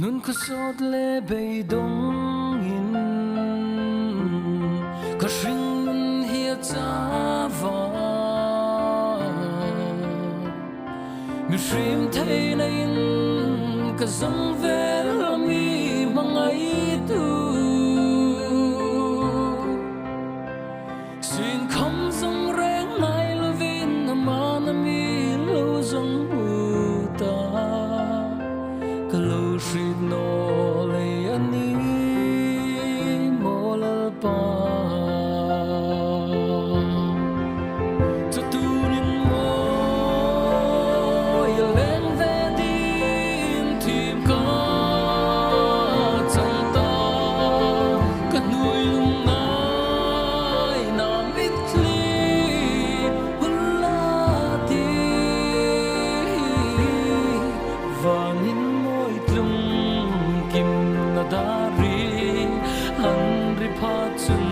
nun ko sot le bay dong in ko shing nun hia cha va mi shrim thai na in ka zong vel mi mangai tu sin khom zong reng nai lovin na ma na mi lo zong u ta kalau shit no le ani mola pa cho tu nin mo ya len ve din tim ka chang ta ka nuôi lung nai na mit li hula ti vangin moi tlum kim na dari han ri pha chun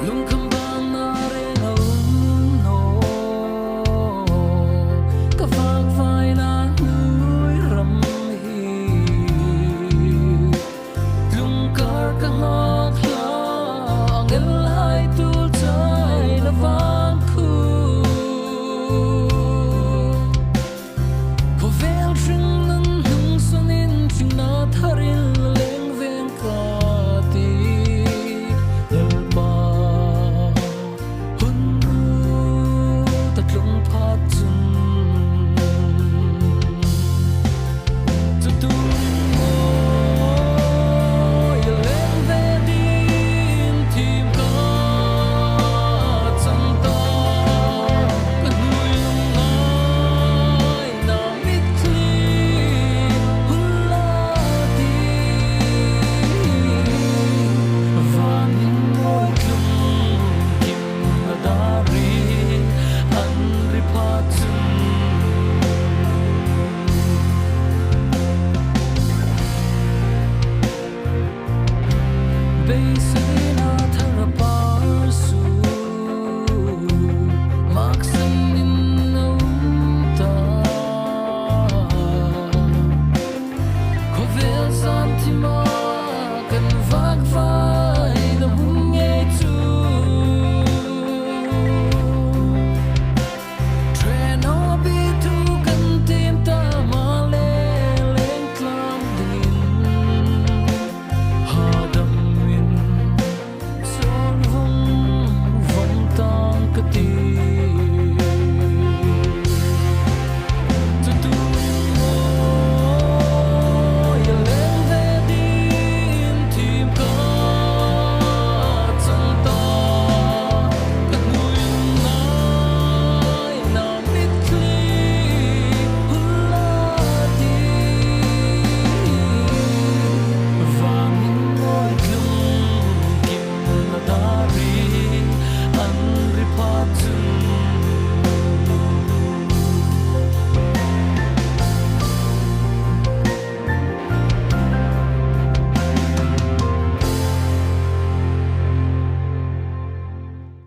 lung kham ba na re no no ka vak vai na nuôi ram hi lung kar ka ngok la ngel